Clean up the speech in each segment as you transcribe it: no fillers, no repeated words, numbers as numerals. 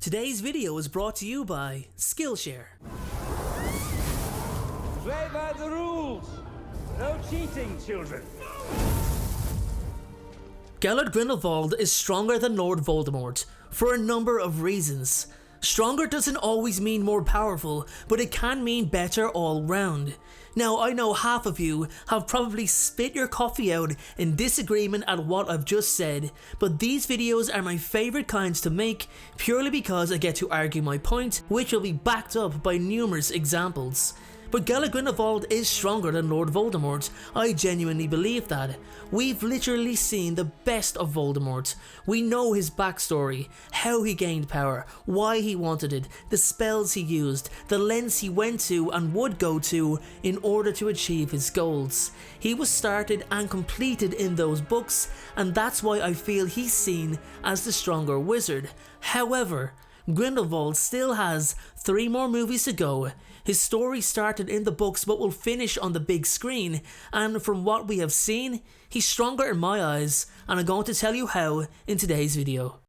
Today's video is brought to you by Skillshare. Play by the rules. No cheating, children. Gellert Grindelwald is stronger than Lord Voldemort for a number of reasons. Stronger doesn't always mean more powerful, but it can mean better all round. Now, I know half of you have probably spit your coffee out in disagreement at what I've just said, but these videos are my favourite kinds to make purely because I get to argue my point, which will be backed up by numerous examples. But Gellert Grindelwald is stronger than Lord Voldemort. I genuinely believe that. We've literally seen the best of Voldemort. We know his backstory, how he gained power, why he wanted it, the spells he used, the lengths he went to and would go to in order to achieve his goals. He was started and completed in those books, and that's why I feel he's seen as the stronger wizard. However, Grindelwald still has 3 more movies to go. His story started in the books but will finish on the big screen, and from what we have seen, he's stronger in my eyes, and I'm going to tell you how in today's video.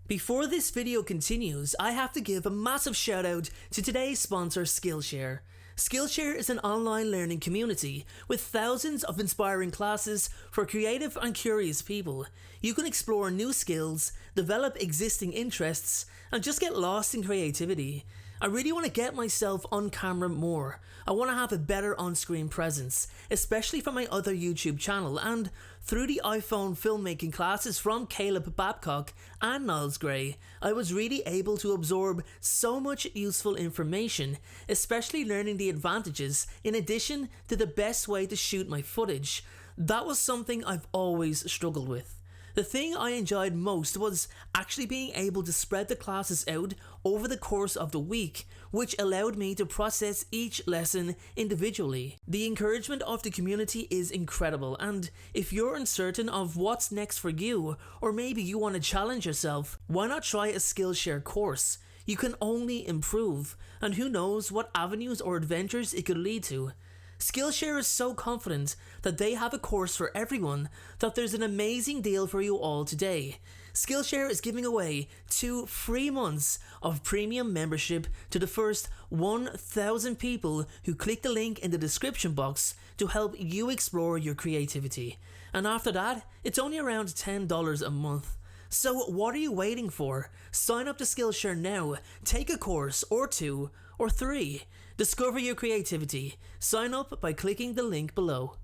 Before this video continues, I have to give a massive shout out to today's sponsor, Skillshare. Skillshare is an online learning community with thousands of inspiring classes for creative and curious people. You can explore new skills, develop existing interests, and just get lost in creativity. I really want to get myself on camera more. I want to have a better on-screen presence, especially for my other YouTube channel, and through the iPhone filmmaking classes from Caleb Babcock and Niles Gray, I was really able to absorb so much useful information, especially learning the advantages in addition to the best way to shoot my footage. That was something I've always struggled with. The thing I enjoyed most was actually being able to spread the classes out over the course of the week, which allowed me to process each lesson individually. The encouragement of the community is incredible, and if you're uncertain of what's next for you, or maybe you want to challenge yourself, why not try a Skillshare course? You can only improve, and who knows what avenues or adventures it could lead to. Skillshare is so confident that they have a course for everyone that there's an amazing deal for you all today. Skillshare is giving away 2 free months of premium membership to the first 1,000 people who click the link in the description box to help you explore your creativity. And after that, it's only around $10 a month. So what are you waiting for? Sign up to Skillshare now, take a course or 2 or 3. Discover your creativity. Sign up by clicking the link below.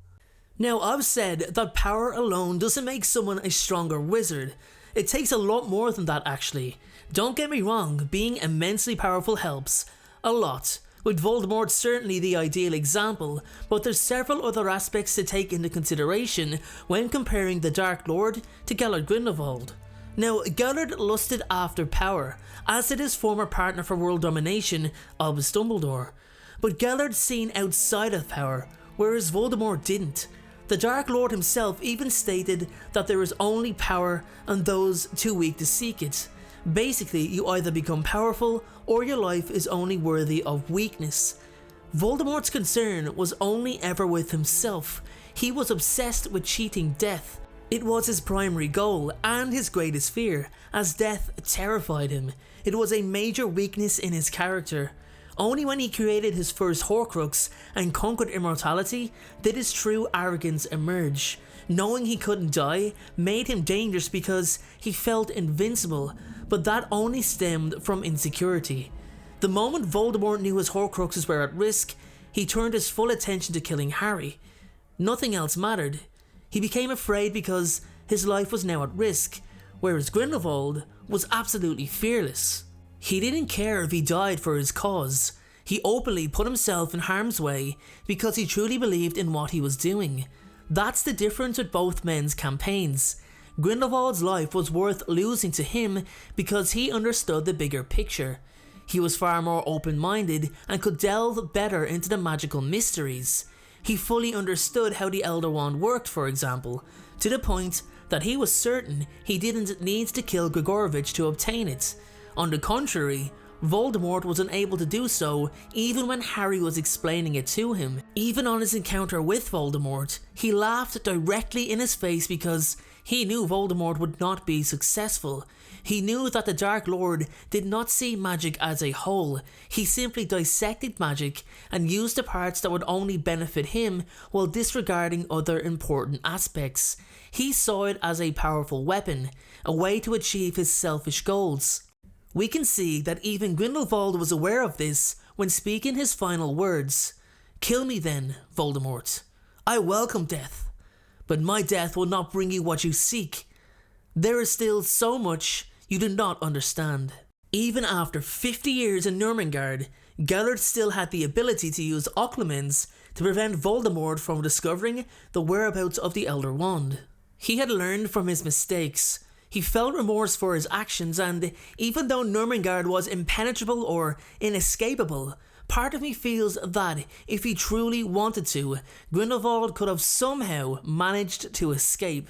Now, I've said that power alone doesn't make someone a stronger wizard. It takes a lot more than that actually. Don't get me wrong, being immensely powerful helps. A lot. With Voldemort certainly the ideal example, but there's several other aspects to take into consideration when comparing the Dark Lord to Gellert Grindelwald. Now, Gellert lusted after power, as did his former partner for world domination, Albus Dumbledore. But Gellert's seen outside of power, whereas Voldemort didn't. The Dark Lord himself even stated that there is only power and those too weak to seek it. Basically, you either become powerful or your life is only worthy of weakness. Voldemort's concern was only ever with himself. He was obsessed with cheating death. It was his primary goal and his greatest fear, as death terrified him. It was a major weakness in his character. Only when he created his first Horcrux and conquered immortality did his true arrogance emerge. Knowing he couldn't die made him dangerous because he felt invincible, but that only stemmed from insecurity. The moment Voldemort knew his Horcruxes were at risk, he turned his full attention to killing Harry. Nothing else mattered. He became afraid because his life was now at risk, whereas Grindelwald was absolutely fearless. He didn't care if he died for his cause. He openly put himself in harm's way because he truly believed in what he was doing. That's the difference with both men's campaigns. Grindelwald's life was worth losing to him because he understood the bigger picture. He was far more open-minded and could delve better into the magical mysteries. He fully understood how the Elder Wand worked, for example, to the point that he was certain he didn't need to kill Grigorovich to obtain it. On the contrary, Voldemort was unable to do so even when Harry was explaining it to him. Even on his encounter with Voldemort, he laughed directly in his face because he knew Voldemort would not be successful. He knew that the Dark Lord did not see magic as a whole. He simply dissected magic and used the parts that would only benefit him while disregarding other important aspects. He saw it as a powerful weapon, a way to achieve his selfish goals. We can see that even Grindelwald was aware of this when speaking his final words. "Kill me then, Voldemort. I welcome death, but my death will not bring you what you seek. There is still so much you do not understand." Even after 50 years in Nurmengard, Gellert still had the ability to use Occlumens to prevent Voldemort from discovering the whereabouts of the Elder Wand. He had learned from his mistakes. He felt remorse for his actions, and even though Nurmengard was impenetrable or inescapable, part of me feels that if he truly wanted to, Grindelwald could have somehow managed to escape.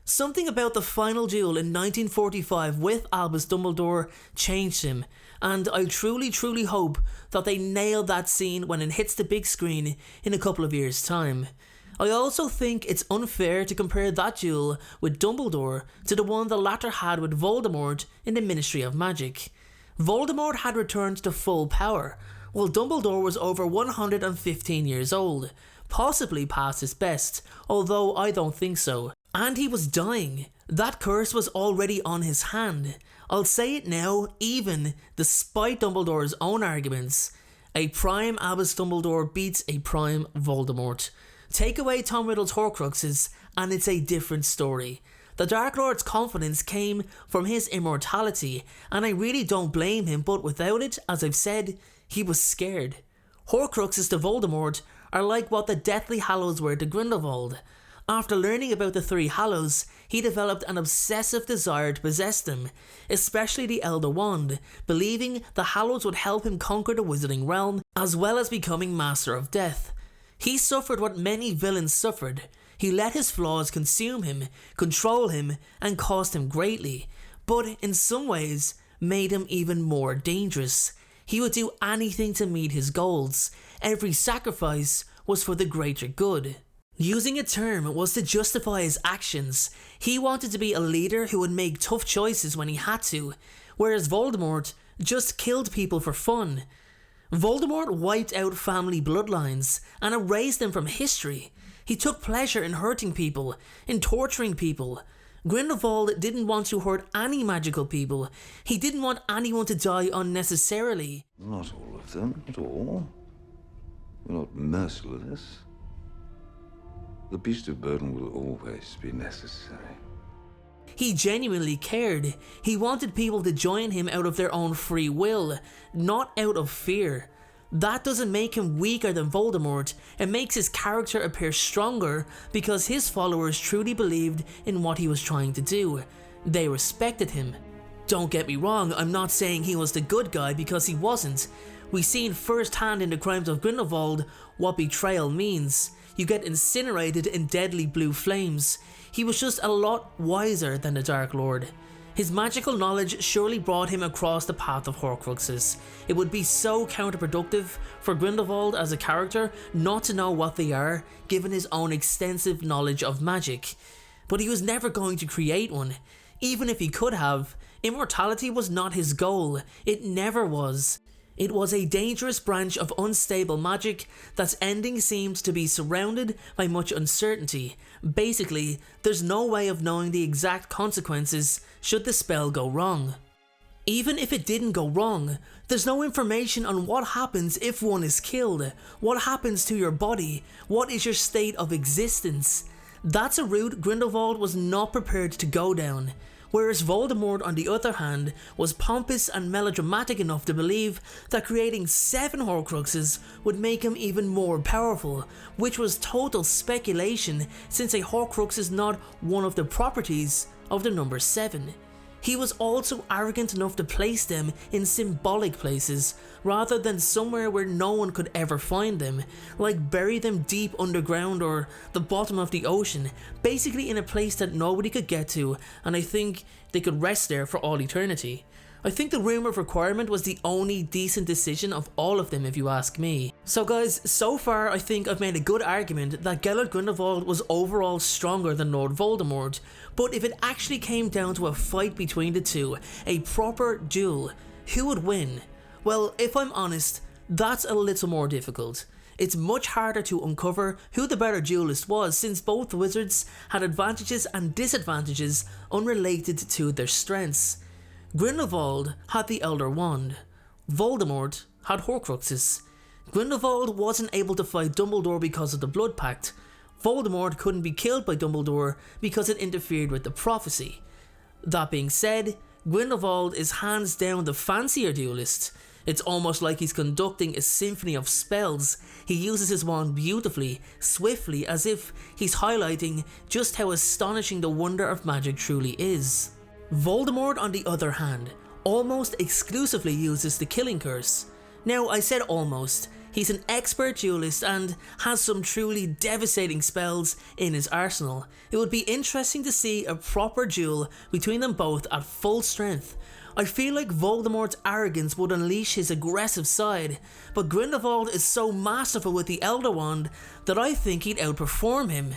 Something about the final duel in 1945 with Albus Dumbledore changed him, and I truly hope that they nail that scene when it hits the big screen in a couple of years' time. I also think it's unfair to compare that duel with Dumbledore to the one the latter had with Voldemort in the Ministry of Magic. Voldemort had returned to full power, while Dumbledore was over 115 years old, possibly past his best, although I don't think so. And he was dying. That curse was already on his hand. I'll say it now, even despite Dumbledore's own arguments. A prime Albus Dumbledore beats a prime Voldemort. Take away Tom Riddle's Horcruxes and it's a different story. The Dark Lord's confidence came from his immortality, and I really don't blame him, but without it, as I've said, he was scared. Horcruxes to Voldemort are like what the Deathly Hallows were to Grindelwald. After learning about the three Hallows, he developed an obsessive desire to possess them, especially the Elder Wand, believing the Hallows would help him conquer the Wizarding Realm, as well as becoming Master of Death. He suffered what many villains suffered. He let his flaws consume him, control him, and cost him greatly, but in some ways made him even more dangerous. He would do anything to meet his goals. Every sacrifice was for the greater good. Using a term was to justify his actions. He wanted to be a leader who would make tough choices when he had to, whereas Voldemort just killed people for fun. Voldemort wiped out family bloodlines and erased them from history. He took pleasure in hurting people, in torturing people. Grindelwald didn't want to hurt any magical people. He didn't want anyone to die unnecessarily. Not all of them, not all. We're not merciless. The beast of burden will always be necessary. He genuinely cared. He wanted people to join him out of their own free will, not out of fear. That doesn't make him weaker than Voldemort. It makes his character appear stronger because his followers truly believed in what he was trying to do. They respected him. Don't get me wrong, I'm not saying he was the good guy because he wasn't. We've seen firsthand in the Crimes of Grindelwald what betrayal means. You get incinerated in deadly blue flames. He was just a lot wiser than the Dark Lord. His magical knowledge surely brought him across the path of Horcruxes. It would be so counterproductive for Grindelwald as a character not to know what they are, given his own extensive knowledge of magic. But he was never going to create one. Even if he could have, immortality was not his goal. It never was. It was a dangerous branch of unstable magic that's ending seemed to be surrounded by much uncertainty. Basically, there's no way of knowing the exact consequences should the spell go wrong. Even if it didn't go wrong, there's no information on what happens if one is killed, what happens to your body, what is your state of existence. That's a route Grindelwald was not prepared to go down. Whereas Voldemort, on the other hand, was pompous and melodramatic enough to believe that creating 7 Horcruxes would make him even more powerful, which was total speculation since a Horcrux is not one of the properties of the number 7. He was also arrogant enough to place them in symbolic places, rather than somewhere where no one could ever find them, like bury them deep underground or the bottom of the ocean, basically in a place that nobody could get to, and I think they could rest there for all eternity. I think the Room of Requirement was the only decent decision of all of them if you ask me. So guys, so far I think I've made a good argument that Gellert Grindelwald was overall stronger than Lord Voldemort, but if it actually came down to a fight between the two, a proper duel, who would win? Well, if I'm honest, that's a little more difficult. It's much harder to uncover who the better duelist was since both wizards had advantages and disadvantages unrelated to their strengths. Grindelwald had the Elder Wand. Voldemort had Horcruxes. Grindelwald wasn't able to fight Dumbledore because of the Blood Pact. Voldemort couldn't be killed by Dumbledore because it interfered with the prophecy. That being said, Grindelwald is hands down the fancier duelist. It's almost like he's conducting a symphony of spells. He uses his wand beautifully, swiftly, as if he's highlighting just how astonishing the wonder of magic truly is. Voldemort, on the other hand, almost exclusively uses the Killing Curse. Now, I said almost. He's an expert duelist and has some truly devastating spells in his arsenal. It would be interesting to see a proper duel between them both at full strength. I feel like Voldemort's arrogance would unleash his aggressive side, but Grindelwald is so masterful with the Elder Wand that I think he'd outperform him.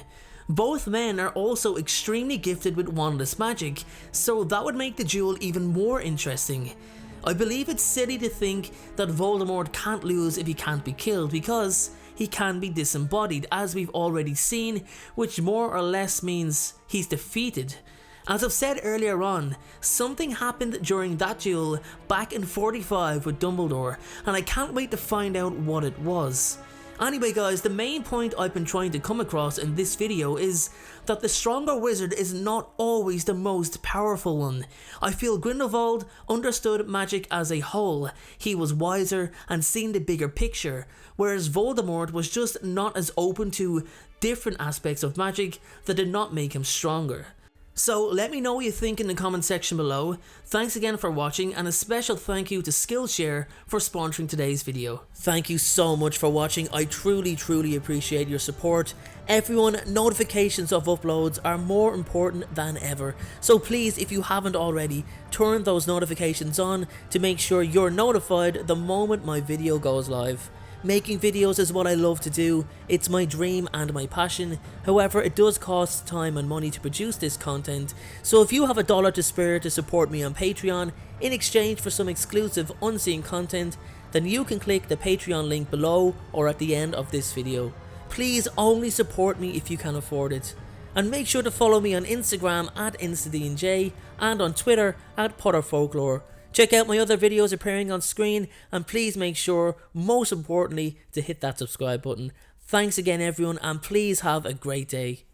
Both men are also extremely gifted with wandless magic, so that would make the duel even more interesting. I believe it's silly to think that Voldemort can't lose if he can't be killed, because he can be disembodied, as we've already seen, which more or less means he's defeated. As I've said earlier on, something happened during that duel back in 45 with Dumbledore, and I can't wait to find out what it was. Anyway guys, the main point I've been trying to come across in this video is that the stronger wizard is not always the most powerful one. I feel Grindelwald understood magic as a whole. He was wiser and seen the bigger picture, whereas Voldemort was just not as open to different aspects of magic that did not make him stronger. So let me know what you think in the comment section below. Thanks again for watching, and a special thank you to Skillshare for sponsoring today's video. Thank you so much for watching. I truly appreciate your support. Everyone, notifications of uploads are more important than ever. So please, if you haven't already, turn those notifications on to make sure you're notified the moment my video goes live. Making videos is what I love to do, it's my dream and my passion. However, it does cost time and money to produce this content, so if you have $1 to spare to support me on Patreon in exchange for some exclusive unseen content, then you can click the Patreon link below or at the end of this video. Please only support me if you can afford it. And make sure to follow me on Instagram at InstaDNJ and on Twitter at PotterFolklore. Check out my other videos appearing on screen, and please make sure, most importantly, to hit that subscribe button. Thanks again everyone, and please have a great day.